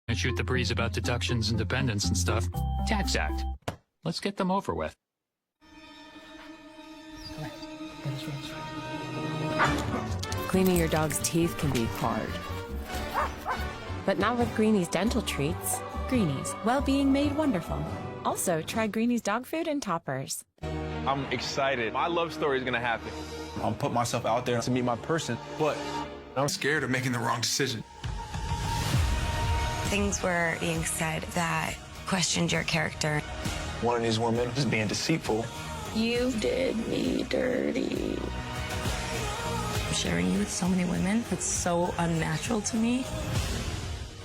and shoot the breeze about deductions and dependents and stuff. Tax Act. Let's get them over with. Cleaning your dog's teeth can be hard. But not with Greenie's dental treats. Greenie's, well-being made wonderful. Also, try Greenie's dog food and toppers. I'm excited. My love story is gonna happen. I'm putting myself out there to meet my person, but I'm scared of making the wrong decision. Things were being said that questioned your character. one of these women is being deceitful. You did me dirty. Sharing you with so many women, it's so unnatural to me.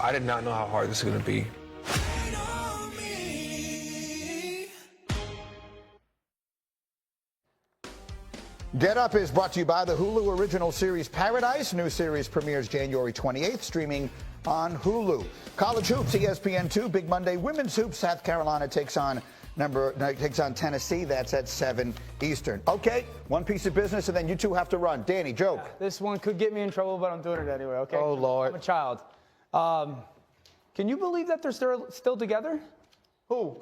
I did not know how hard this was going to be. Get Up is brought to you by the Hulu original series Paradise. New series premieres January 28th, streaming on Hulu. College hoops, ESPN 2, Big Monday. Women's hoops, South Carolina takes on Tennessee. That's at 7 Eastern. Okay, one piece of business, and then you two have to run. Danny, joke. Yeah, this one could get me in trouble, but I'm doing it anyway, okay? Oh, Lord. I'm a child. Can you believe that they're still together? Who?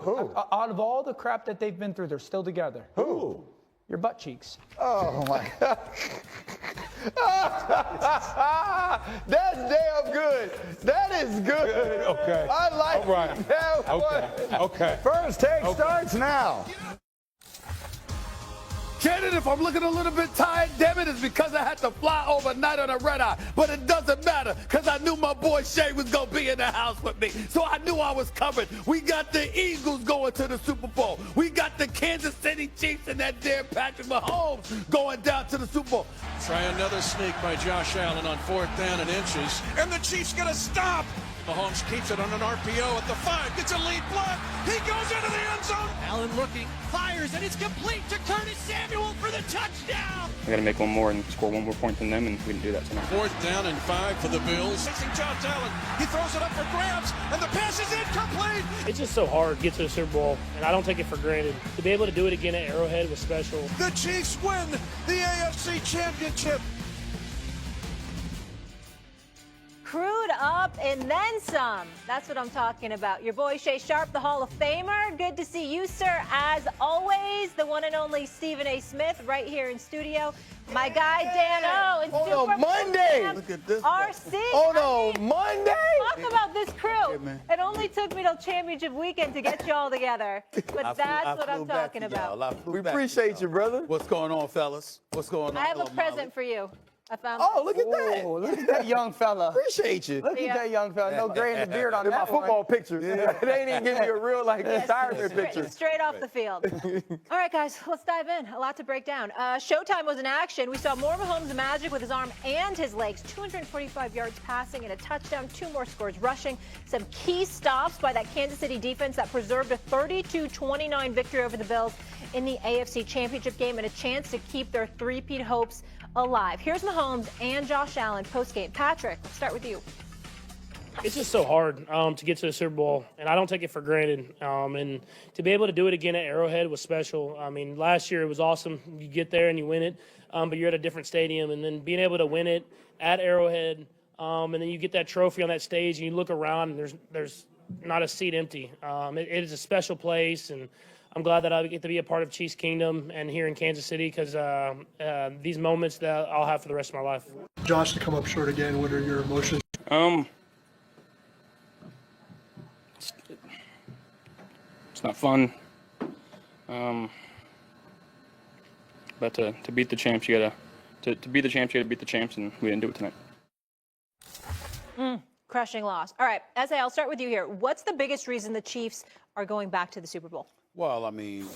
Out of all the crap that they've been through, they're still together. Who? Your butt cheeks. Oh, my God. That's damn good. That is good. Okay. I like that one. Okay. First take starts now. Shannon, if I'm looking a little bit tired, damn it, it's because I had to fly overnight on a red eye. But it doesn't matter, because I knew my boy Shay was going to be in the house with me. So I knew I was covered. We got the Eagles going to the Super Bowl. We got the Kansas City Chiefs and that damn Patrick Mahomes going down to the Super Bowl. Try another sneak by Josh Allen on 4th down and inches. And the Chiefs going to stop. Mahomes keeps it on an RPO at the 5. Gets a lead block. He goes into the end zone. Allen looking, fires, and it's complete to Curtis Samuel for the touchdown. We got to make one more and score one more point than them, and we didn't do that tonight. 4th down and 5 for the Bills. Facing Josh Allen. He throws it up for grabs, and the pass is incomplete. It's just so hard to get to the Super Bowl, and I don't take it for granted. To be able to do it again at Arrowhead was special. The Chiefs win the AFC Championship. Crewed up and then some. That's what I'm talking about. Your boy Shay Sharpe, the Hall of Famer. Good to see you, sir. As always, the one and only Stephen A. Smith right here in studio. My guy Dan O. And Super Monday. Look at this. RC. Monday. Talk about this crew. It only took me till championship weekend to get you all together. But that's what I'm talking about. We appreciate you, brother. What's going on, fellas? What's going on? I have a present for you. I found look at that. Look at that young fella. Appreciate you. Look at that young fella. No gray in the beard on my that football picture. They ain't even give me a real, retirement picture. Straight off the field. All right, guys, let's dive in. A lot to break down. Showtime was in action. We saw more Mahomes magic with his arm and his legs. 245 yards passing and a touchdown. 2 more scores rushing. Some key stops by that Kansas City defense that preserved a 32-29 victory over the Bills in the AFC Championship game and a chance to keep their three-peat hopes alive. Here's Mahomes and Josh Allen postgame. Patrick, let's start with you. It's just so hard to get to the Super Bowl, and I don't take it for granted. And to be able to do it again at Arrowhead was special. I mean, last year it was awesome. You get there and you win it, but you're at a different stadium. And then being able to win it at Arrowhead, and then you get that trophy on that stage, and you look around, and there's not a seat empty. It is a special place, and I'm glad that I get to be a part of Chiefs Kingdom and here in Kansas City because these moments that I'll have for the rest of my life. Josh, to come up short again, what are your emotions? It's not fun. But to beat the champs, you gotta to beat the champs, you gotta beat the champs, and we didn't do it tonight. Crushing loss. All right, Essay, I'll start with you here. What's the biggest reason the Chiefs are going back to the Super Bowl? Well, I mean,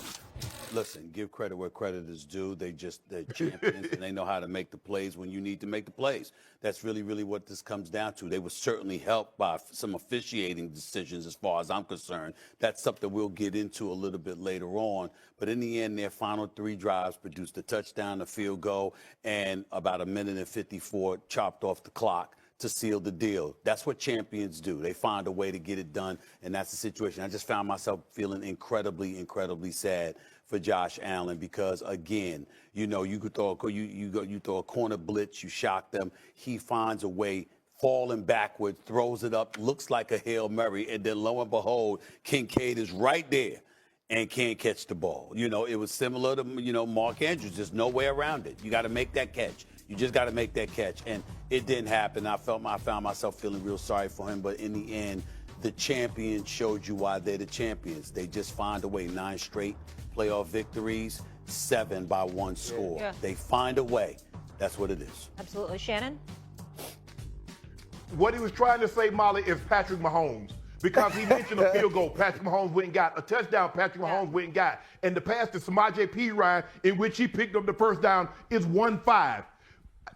listen, give credit where credit is due. They're champions, and they know how to make the plays when you need to make the plays. That's really, really what this comes down to. They were certainly helped by some officiating decisions as far as I'm concerned. That's something we'll get into a little bit later on. But in the end, their final 3 drives produced a touchdown, a field goal, and about 1:54 chopped off the clock to seal the deal. That's what champions do. They find a way to get it done, and that's the situation. I just found myself feeling incredibly, incredibly sad for Josh Allen because, again, you could throw you throw a corner blitz, you shock them. He finds a way falling backward, throws it up, looks like a Hail Mary, and then lo and behold, Kincaid is right there and can't catch the ball. You know, it was similar to, Mark Andrews. There's no way around it. You got to make that catch. You just got to make that catch. And it didn't happen. I found myself feeling real sorry for him. But in the end, the champions showed you why they're the champions. They just find a way. 9 straight playoff victories, 7 by 1 score. Yeah. They find a way. That's what it is. Absolutely. Shannon? What he was trying to say, Molly, is Patrick Mahomes. Because he mentioned a field goal Patrick Mahomes went and got, a touchdown Patrick Mahomes went and got. And the pass to Samaje Perine, in which he picked up the first down, is 1-5.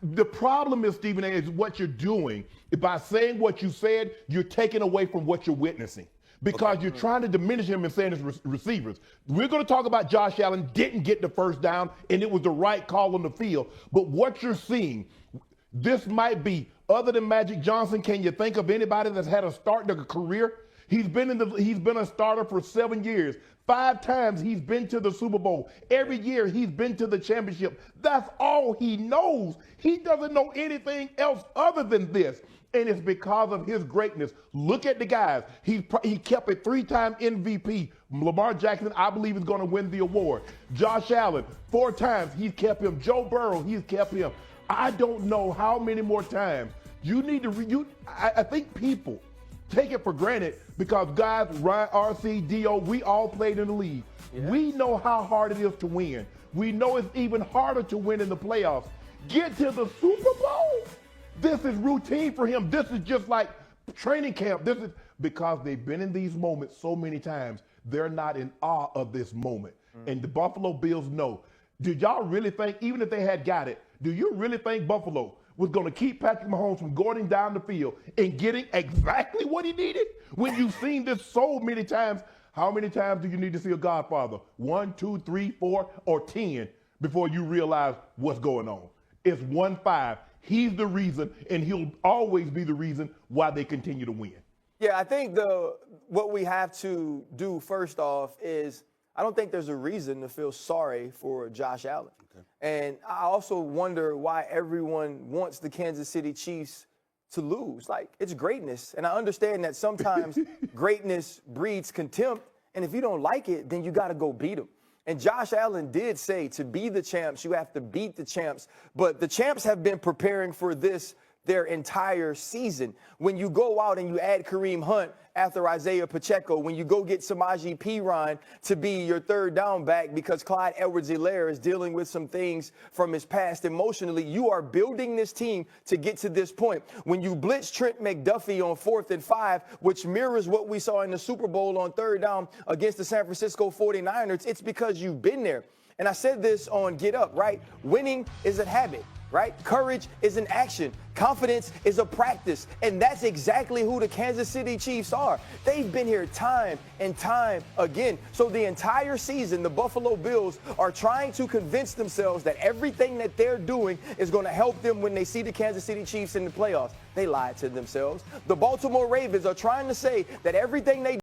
The problem is, Stephen A., is what you're doing. By saying what you said, you're taking away from what you're witnessing. Because you're trying to diminish him and saying his receivers. We're going to talk about Josh Allen didn't get the first down, and it was the right call on the field. But what you're seeing, this might be, other than Magic Johnson, can you think of anybody that's had a start in a career? He's been a starter for 7 years. 5 times he's been to the Super Bowl. Every year he's been to the championship. That's all he knows. He doesn't know anything else other than this. And it's because of his greatness. Look at the guys. He kept a 3-time MVP. Lamar Jackson, I believe, is going to win the award. Josh Allen, 4 times he's kept him. Joe Burrow, he's kept him. I don't know how many more times. You need to, I think people take it for granted because guys, Ryan, RC, Dio, we all played in the league. Yeah. We know how hard it is to win. We know it's even harder to win in the playoffs. Get to the Super Bowl. This is routine for him. This is just like training camp. This is because they've been in these moments so many times. They're not in awe of this moment. And the Buffalo Bills know. Did y'all really think, even if they had got it, do you really think Buffalo was going to keep Patrick Mahomes from going down the field and getting exactly what he needed? When you've seen this so many times, how many times do you need to see a Godfather? 1, 2, 3, 4, or 10 before you realize what's going on? It's 1-5. He's the reason, and he'll always be the reason why they continue to win. Yeah, I think what we have to do first off is I don't think there's a reason to feel sorry for Josh Allen. Okay. And I also wonder why everyone wants the Kansas City Chiefs to lose. Like, it's greatness. And I understand that sometimes greatness breeds contempt. And if you don't like it, then you got to go beat them. And Josh Allen did say to be the champs, you have to beat the champs. But the champs have been preparing for this their entire season. When you go out and you add Kareem Hunt after Isaiah Pacheco, when you go get Samaje Perine to be your 3rd down back because Clyde Edwards-Helaire is dealing with some things from his past emotionally, you are building this team to get to this point. When you blitz Trent McDuffie on 4th and 5, which mirrors what we saw in the Super Bowl on 3rd down against the San Francisco 49ers, it's because you've been there. And I said this on Get Up, right? Winning is a habit, right? Courage is an action. Confidence is a practice. And that's exactly who the Kansas City Chiefs are. They've been here time and time again. So the entire season, the Buffalo Bills are trying to convince themselves that everything that they're doing is going to help them when they see the Kansas City Chiefs in the playoffs. They lied to themselves. The Baltimore Ravens are trying to say that everything they